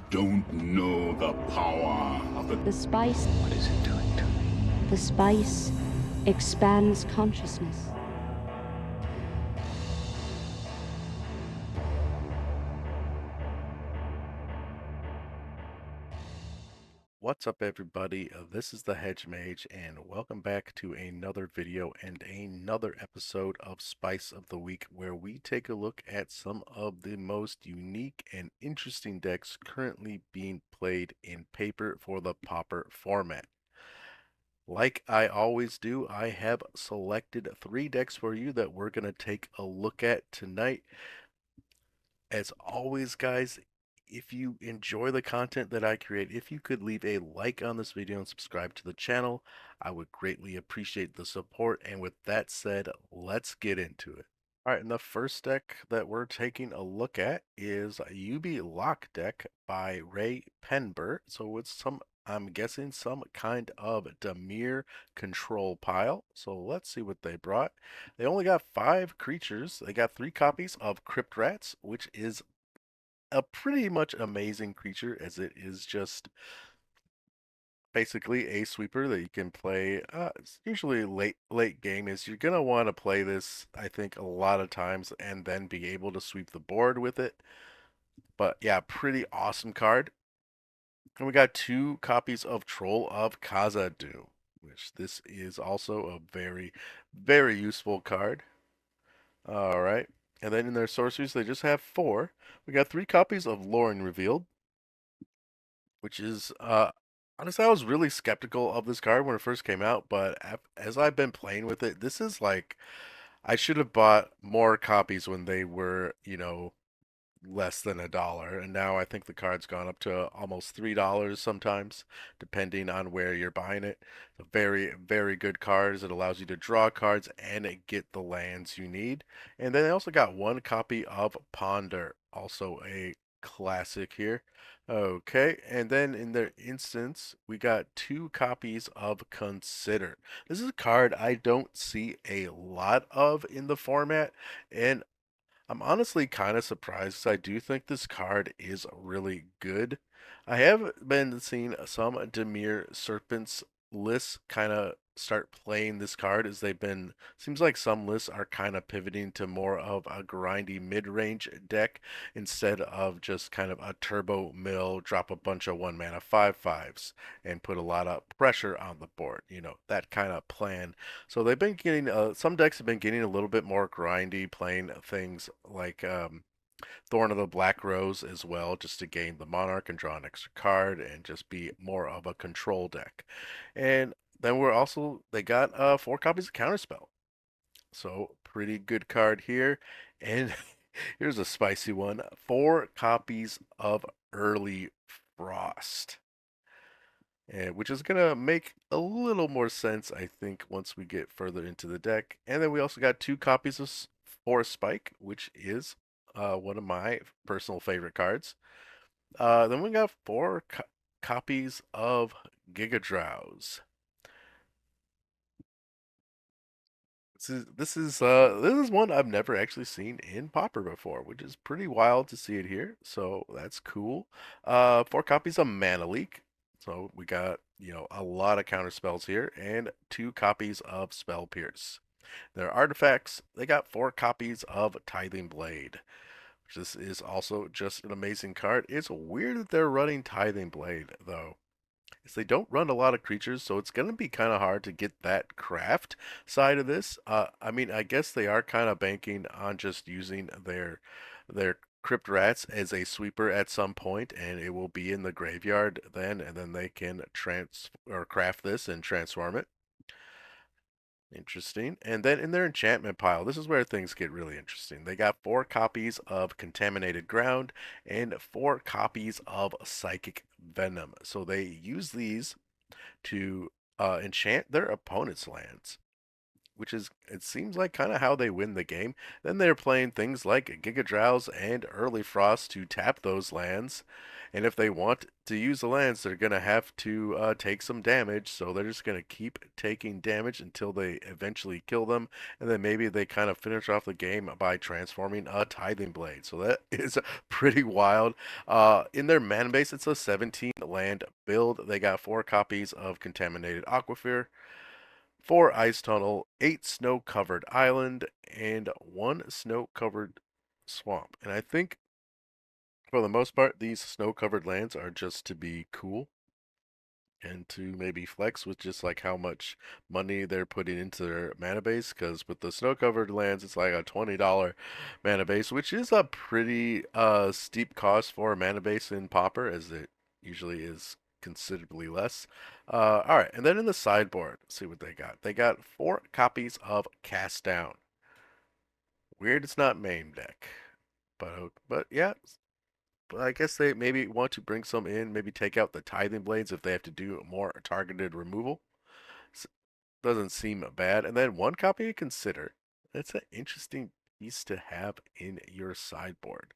don't know the power of The spice, What is it doing to me? the spice expands consciousness. What's up, everybody? This is the Hedge Mage, and welcome back to another video and another episode of Spice of the Week, where we take a look at some of the most unique and interesting decks currently being played in paper for the Pauper format. Like I always do, I have selected 3 decks for you that we're going to take a look at tonight. As always, guys, if you enjoy the content that I create, if you could leave a like on this video and subscribe to the channel, I would greatly appreciate the support. And with that said, let's get into it. All right, and the first deck that we're taking a look at is UB Lock deck by Ray Penber. So it's I'm guessing some kind of Dimir control pile. So let's see what they brought. They only got 5 creatures. They got 3 copies of Crypt Rats, which is a pretty much amazing creature, as it is just basically a sweeper that you can play. It's usually late game. Is you're gonna want to play this, I think, a lot of times and then be able to sweep the board with it. But yeah, pretty awesome card. And we got 2 copies of Troll of Khazad-dûm, which this is also a very useful card. All right. And then in their sorceries, they just have 4. We got 3 copies of Loring Revealed, which is honestly, I was really skeptical of this card when it first came out, but as I've been playing with it, this is like I should have bought more copies when they were, less than $1, and now I think the card's gone up to almost $3 sometimes, depending on where you're buying it. It's a very good card. It allows you to draw cards and get the lands you need. And then I also got 1 copy of Ponder, also a classic here. Okay, and then in their instance, we got 2 copies of Consider. This is a card I don't see a lot of in the format, and I'm honestly kind of surprised 'cause I do think this card is really good. I have been seeing some Dimir Serpents lists kind of start playing this card, as they've been, seems like some lists are kind of pivoting to more of a grindy mid-range deck instead of just kind of a turbo mill, drop a bunch of 1 mana 5/5s and put a lot of pressure on the board, that kind of plan. So they've been getting some decks have been getting a little bit more grindy, playing things like Thorn of the Black Rose as well, just to gain the Monarch and draw an extra card and just be more of a control deck. And then they got 4 copies of Counterspell. So pretty good card here. And here's a spicy one: 4 copies of Early Frost. Which is going to make a little more sense, I think, once we get further into the deck. And then we also got 2 copies of Forest Spike, which is one of my personal favorite cards. Then we got 4 copies of Gigadrowse. This is one I've never actually seen in Pauper before, which is pretty wild to see it here. So that's cool. 4 copies of Mana Leak. So we got, a lot of counter spells here, and 2 copies of Spell Pierce. Their artifacts, they got 4 copies of Tithing Blade. This is also just an amazing card. It's weird that they're running Tithing Blade, though, is they don't run a lot of creatures, so it's going to be kind of hard to get that craft side of this. I mean, I guess they are kind of banking on just using their Crypt Rats as a sweeper at some point, and it will be in the graveyard then, and then they can craft this and transform it. Interesting. And then in their enchantment pile, this is where things get really interesting. They got 4 copies of Contaminated Ground and 4 copies of Psychic Venom. So they use these to enchant their opponent's lands. which is, it seems like kind of how they win the game. Then they're playing things like Giga Drowse and Early Frost to tap those lands. And if they want to use the lands, they're going to have to take some damage. So they're just going to keep taking damage until they eventually kill them. And then maybe they kind of finish off the game by transforming a Tithing Blade. So that is pretty wild. In their mana base, it's a 17 land build. They got 4 copies of Contaminated Aquifer, 4 Ice Tunnel, 8 Snow Covered Island, and 1 Snow Covered Swamp. And I think for the most part, these snow covered lands are just to be cool and to maybe flex with just like how much money they're putting into their mana base. Because with the snow covered lands, it's like a $20 mana base, which is a pretty steep cost for a mana base in Pauper, as it usually is considerably less. All right, and then in the sideboard, let's see what they got. They got 4 copies of Cast Down. Weird, it's not main deck, but yeah, but I guess they maybe want to bring some in, maybe take out the Tithing Blades if they have to do more targeted removal. Doesn't seem bad. And then 1 copy to Consider. That's an interesting piece to have in your sideboard.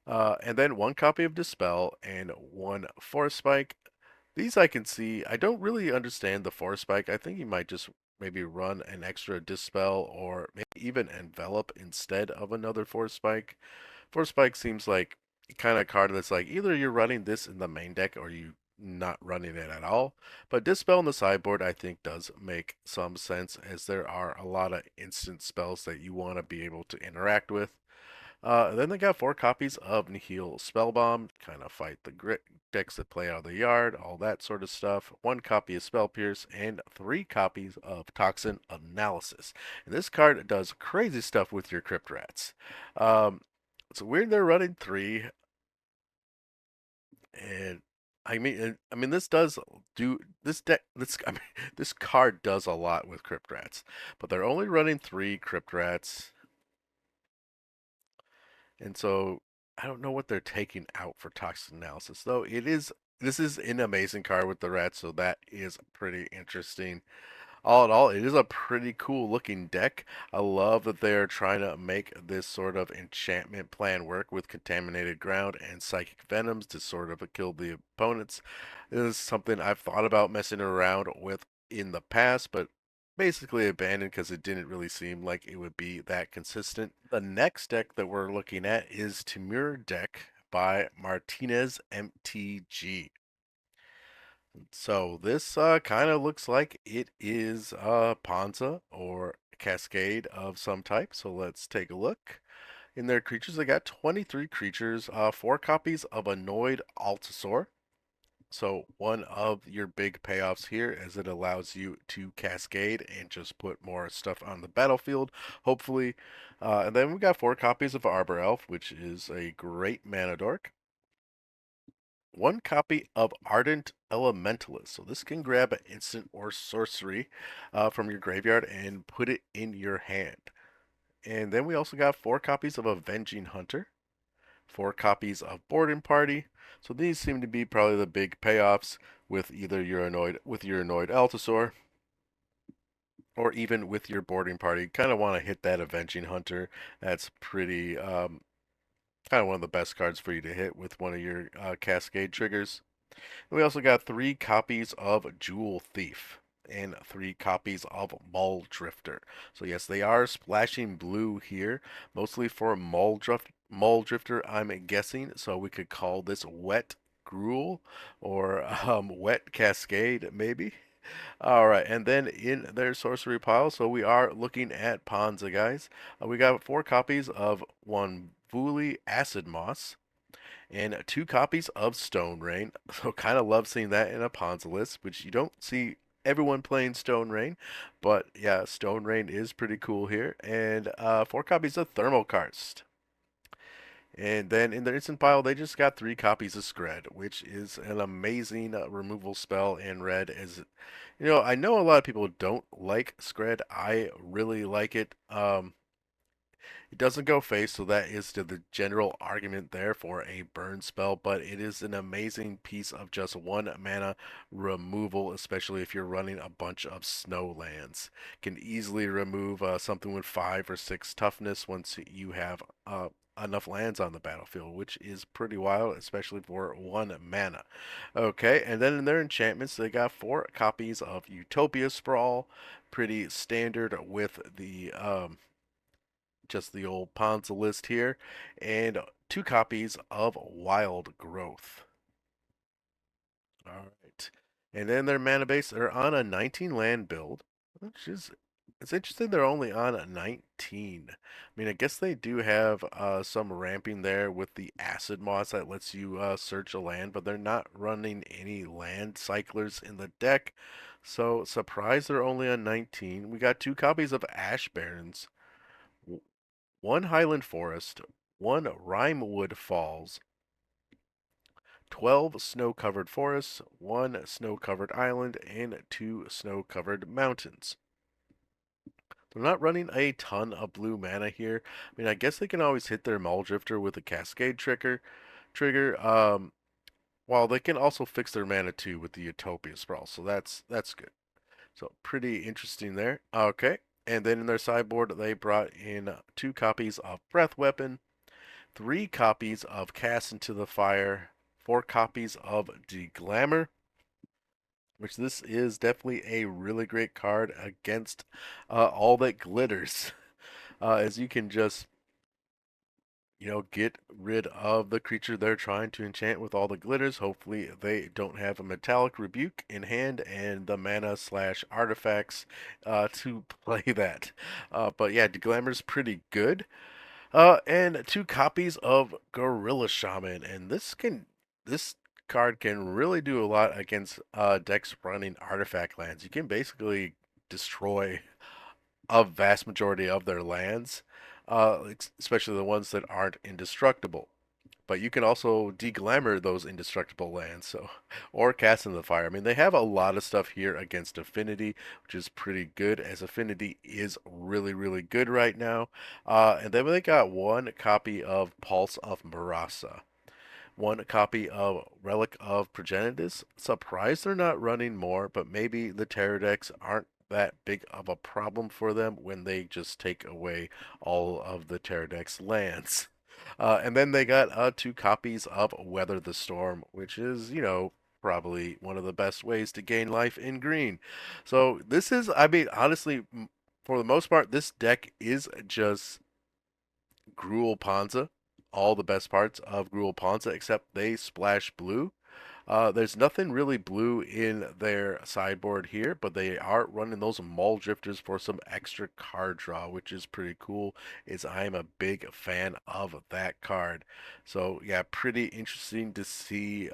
And then 1 copy of Dispel and 1 Force Spike. These I can see. I don't really understand the Force Spike. I think you might just maybe run an extra Dispel or maybe even Envelop instead of another Force Spike. Force Spike seems like kind of card that's like either you're running this in the main deck or you not running it at all. But Dispel in the sideboard I think does make some sense, as there are a lot of instant spells that you want to be able to interact with. Then they got 4 copies of Nihil Spellbomb, kind of fight the grit decks that play out of the yard, all that sort of stuff. 1 copy of Spell Pierce, and 3 copies of Toxin Analysis. And this card does crazy stuff with your Crypt Rats. It's weird they're running 3, and I mean, this does do this deck. This I mean, this card does a lot with Crypt Rats, but they're only running 3 Crypt Rats. And so I don't know what they're taking out for toxic analysis, though this is an amazing card with the rats, so that is pretty interesting. All in all, it is a pretty cool looking deck. I love that they're trying to make this sort of enchantment plan work with contaminated ground and psychic venoms to sort of kill the opponents. This is something I've thought about messing around with in the past, but basically abandoned because it didn't really seem like it would be that consistent. The next deck that we're looking at is Timur deck by Martinez MTG. So this kind of looks like it is Ponza or Cascade of some type. So let's take a look. In their creatures, they got 23 creatures, 4 copies of Annoyed Altasaur. So one of your big payoffs here is it allows you to cascade and just put more stuff on the battlefield, hopefully. And then we got 4 copies of Arbor Elf, which is a great mana dork. 1 copy of Ardent Elementalist. So this can grab an instant or sorcery from your graveyard and put it in your hand. And then we also got 4 copies of Avenging Hunter, 4 copies of Boarding Party. So these seem to be probably the big payoffs with either your annoyed Altasaur or even with your Boarding Party. Kind of want to hit that Avenging Hunter. That's pretty kind of one of the best cards for you to hit with one of your Cascade triggers. And we also got 3 copies of Jewel Thief and 3 copies of Mull Drifter. So yes, they are splashing blue here, mostly for Mull Drifter, I'm guessing. So we could call this Wet Gruel or Wet Cascade, maybe. All right, and then in their sorcery pile, so we are looking at Ponza, guys. We got 4 copies of one Vuli Acid Moss and 2 copies of Stone Rain. So kind of love seeing that in a Ponza list, which you don't see everyone playing Stone Rain, but yeah, Stone Rain is pretty cool here. And 4 copies of Thermokarst. And then in the instant pile, they just got 3 copies of Scred, which is an amazing removal spell in red. As you know, I know a lot of people don't like Scred. I really like it. It doesn't go face, so that is to the general argument there for a burn spell, but it is an amazing piece of just one mana removal, especially if you're running a bunch of snow lands. Can easily remove something with 5 or 6 toughness once you have enough lands on the battlefield, which is pretty wild, especially for 1 mana. Okay, and then in their enchantments, they got 4 copies of Utopia Sprawl, pretty standard with the just the old Ponza list here, and 2 copies of Wild Growth. All right. And then their mana base, they're on a 19 land build, which is it's interesting they're only on a 19. I mean, I guess they do have some ramping there with the acid moss that lets you search a land, but they're not running any land cyclers in the deck. So, surprised they're only on 19. We got 2 copies of Ash Barrens, 1 Highland Forest, 1 Rimewood Falls, 12 snow-covered forests, 1 snow-covered island, and 2 snow-covered mountains. They're not running a ton of blue mana here. I mean, I guess they can always hit their Muldrifter with a Cascade trigger, while they can also fix their mana too with the Utopia Sprawl, so that's good. So pretty interesting there. Okay, and then in their sideboard, they brought in 2 copies of Breath Weapon, 3 copies of Cast into the Fire, 4 copies of Deglamour, which this is definitely a really great card against all that glitters, as you can just get rid of the creature they're trying to enchant with all the glitters. Hopefully they don't have a metallic rebuke in hand and the mana slash artifacts to play that. But yeah, Deglamour's pretty good. And 2 copies of Gorilla Shaman, and this card can really do a lot against decks running artifact lands. You can basically destroy a vast majority of their lands, especially the ones that aren't indestructible. But you can also deglamour those indestructible lands, so or cast in the fire. I mean, they have a lot of stuff here against Affinity, which is pretty good, as Affinity is really, really good right now. And then they got 1 copy of Pulse of Marasa, 1 copy of Relic of Progenitus. Surprised they're not running more, but maybe the Terror decks aren't that big of a problem for them when they just take away all of the Terror deck's lands. And then they got 2 copies of Weather the Storm, which is, probably one of the best ways to gain life in green. So this is, I mean, honestly, for the most part, this deck is just Gruul Ponza, all the best parts of Gruul Ponza, except they splash blue. There's nothing really blue in their sideboard here, but they are running those Mull Drifters for some extra card draw, which is pretty cool, as I'm a big fan of that card. So yeah, pretty interesting to see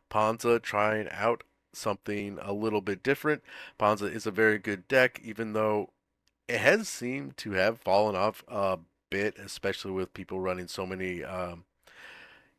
Ponza trying out something a little bit different. Ponza is a very good deck, even though it has seemed to have fallen off a bit, especially with people running so many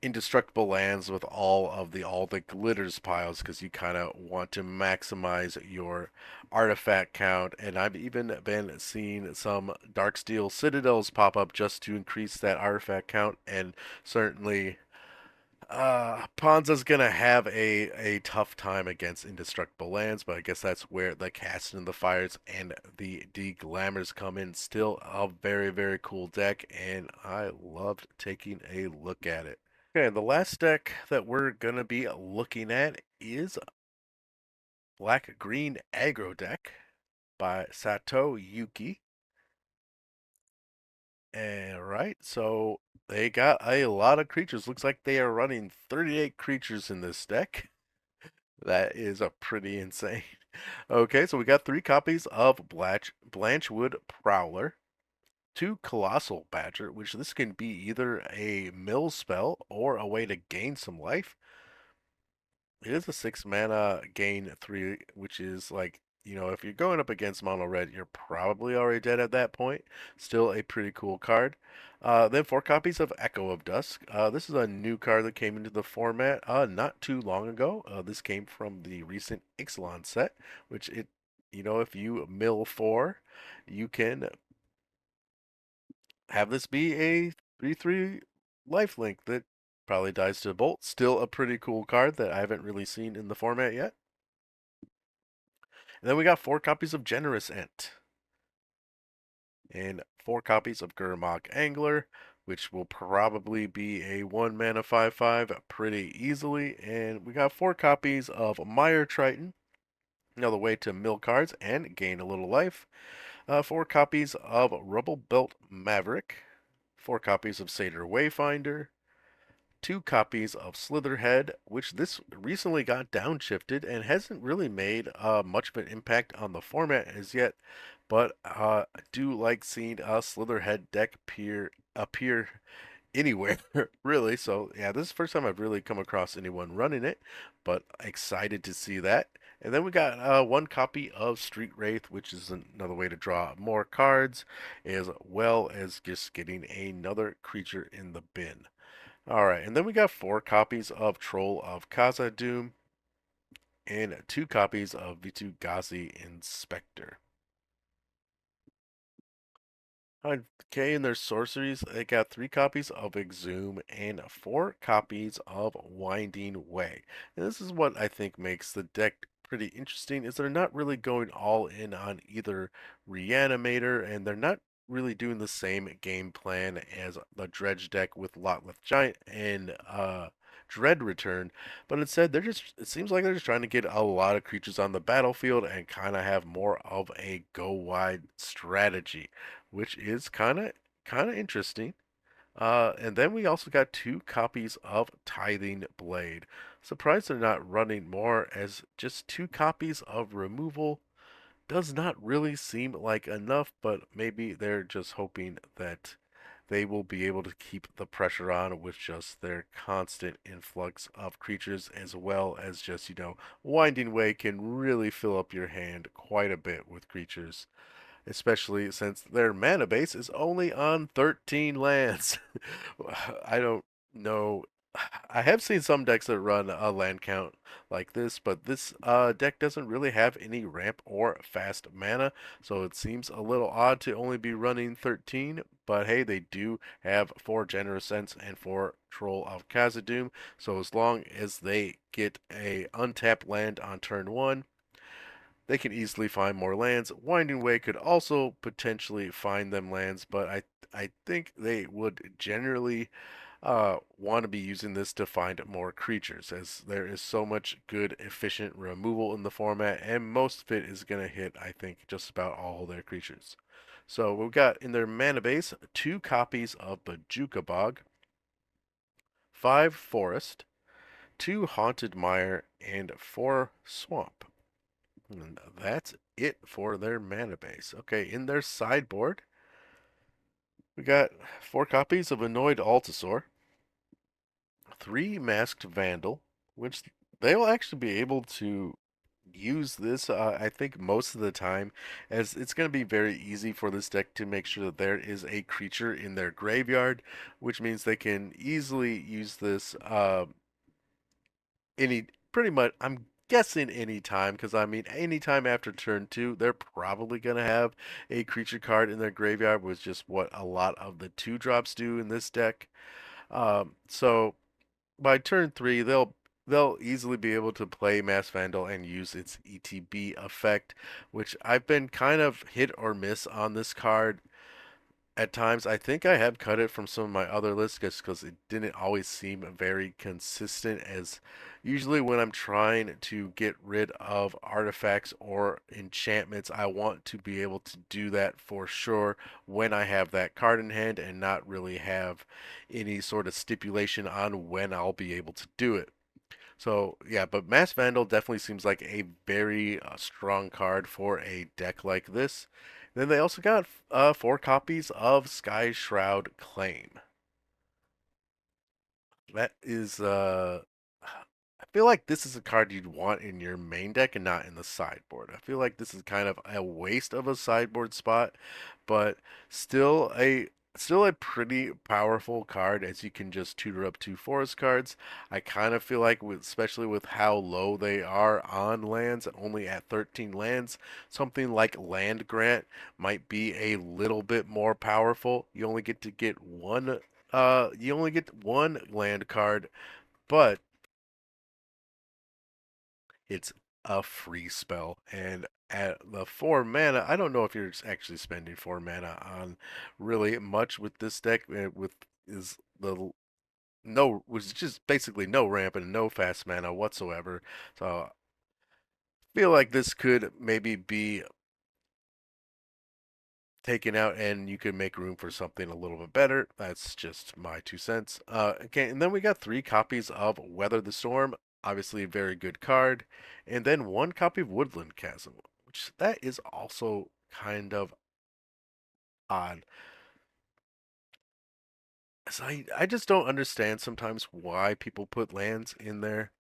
indestructible lands with all the glitters piles, because you kind of want to maximize your artifact count. And I've even been seeing some Darksteel Citadels pop up just to increase that artifact count, and certainly Ponza's gonna have a tough time against indestructible lands, but I guess that's where the Cast in the Fires and the Deglamours come in. Still a very, very cool deck, and I loved taking a look at it. Okay, the last deck that we're gonna be looking at is Black Green Aggro Deck by Sato Yuki. And right, so they got a lot of creatures. Looks like they are running 38 creatures in this deck. That is a pretty insane. Okay, so we got 3 copies of Blanchwood Prowler, 2 Colossal Badger, which this can be either a mill spell or a way to gain some life. It is a 6 mana gain 3, which is like, if you're going up against mono red, you're probably already dead at that point. Still a pretty cool card. Then 4 copies of Echo of Dusk. This is a new card that came into the format not too long ago. This came from the recent Ixalan set, which if you mill 4, you can have this be a 3/3 lifelink that probably dies to a bolt. Still a pretty cool card that I haven't really seen in the format yet. And then we got 4 copies of Generous Ent and 4 copies of Gurmag Angler, which will probably be a 1 mana 5/5 pretty easily. And we got 4 copies of Mire Triton, another way to mill cards and gain a little life. 4 copies of Rubble Belt Maverick, 4 copies of Satyr Wayfinder, 2 copies of Slitherhead, which this recently got downshifted and hasn't really made much of an impact on the format as yet. But I do like seeing a Slitherhead deck appear anywhere, really. So yeah, this is the first time I've really come across anyone running it, but excited to see that. And then we got 1 copy of Street Wraith, which is another way to draw more cards, as well as just getting another creature in the bin. All right, and then we got 4 copies of Troll of Khazad-dûm and 2 copies of Vitu-Ghazi Inspector. Okay, and their sorceries, they got 3 copies of Exhume and 4 copies of Winding Way. And this is what I think makes the deck pretty interesting, is they're not really going all in on either Reanimator, and they're not really doing the same game plan as the Dredge deck with Lotleth Giant and Dread Return, but instead it seems like they're just trying to get a lot of creatures on the battlefield and kind of have more of a go wide strategy, which is kind of interesting. And then we also got 2 copies of Tithing Blade. Surprised they're not running more, as just 2 copies of Removal does not really seem like enough, but maybe they're just hoping that they will be able to keep the pressure on with just their constant influx of creatures, as well as just, Winding Way can really fill up your hand quite a bit with creatures, especially since their mana base is only on 13 lands. I don't know. I have seen some decks that run a land count like this, but this deck doesn't really have any ramp or fast mana, so it seems a little odd to only be running 13. But hey, they do have 4 Generous Ents and 4 Troll of Khazad-dûm, so as long as they get a untapped land on turn 1, they can easily find more lands. Winding Way could also potentially find them lands, but I think they would generally want to be using this to find more creatures, as there is so much good, efficient removal in the format, and most of it is going to hit, I think, just about all their creatures. So we've got in their mana base 2 copies of Bajuka Bog, 5 Forest, 2 Haunted Mire, and 4 Swamp. And that's it for their mana base. Okay, in their sideboard, we got 4 copies of Annoyed Altasaur, 3 Masked Vandal, which they'll actually be able to use this, I think, most of the time, as it's going to be very easy for this deck to make sure that there is a creature in their graveyard, which means they can easily use this any pretty much, I'm guessing any time, because I mean any time after turn 2 they're probably going to have a creature card in their graveyard, which is just what a lot of the 2 drops do in this deck. So by turn 3 they'll easily be able to play Mass Vandal and use its ETB effect, which I've been kind of hit or miss on this card at times. I think I have cut it from some of my other lists just because it didn't always seem very consistent, as usually when I'm trying to get rid of artifacts or enchantments, I want to be able to do that for sure when I have that card in hand and not really have any sort of stipulation on when I'll be able to do it. So yeah, but Mass Vandal definitely seems like a very strong card for a deck like this. Then they also got 4 copies of Sky Shroud Claim. That is, I feel like this is a card you'd want in your main deck and not in the sideboard. I feel like this is kind of a waste of a sideboard spot, but still Still a pretty powerful card as you can just tutor up 2 forest cards. I kind of feel like, especially with how low they are on lands, only at 13 lands, something like Land Grant might be a little bit more powerful. You only get one land card, but it's a free spell. And at the 4 mana, I don't know if you're actually spending 4 mana on really much with this deck. With is the no, was just basically no ramp and no fast mana whatsoever. So I feel like this could maybe be taken out and you could make room for something a little bit better. That's just my 2 cents. Okay, and then we got 3 copies of Weather the Storm, obviously a very good card, and then 1 copy of Woodland Chasm, which that is also kind of odd. So I just don't understand sometimes why people put lands in their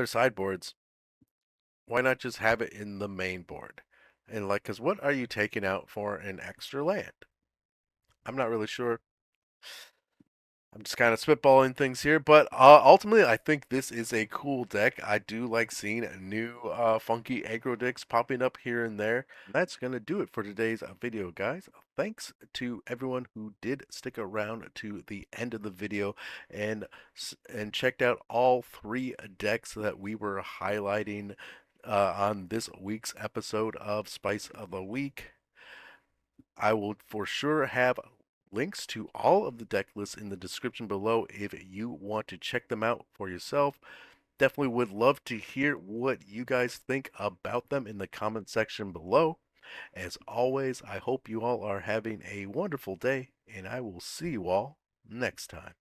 sideboards. Why not just have it in the main board? And like, cause what are you taking out for an extra land? I'm not really sure. I'm just kind of spitballing things here, but ultimately, I think this is a cool deck. I do like seeing new, funky aggro decks popping up here and there. That's gonna do it for today's video, guys. Thanks to everyone who did stick around to the end of the video and checked out all 3 decks that we were highlighting on this week's episode of Spice of the Week. I will for sure have links to all of the deck lists in the description below if you want to check them out for yourself. Definitely would love to hear what you guys think about them in the comment section below. As always, I hope you all are having a wonderful day, and I will see you all next time.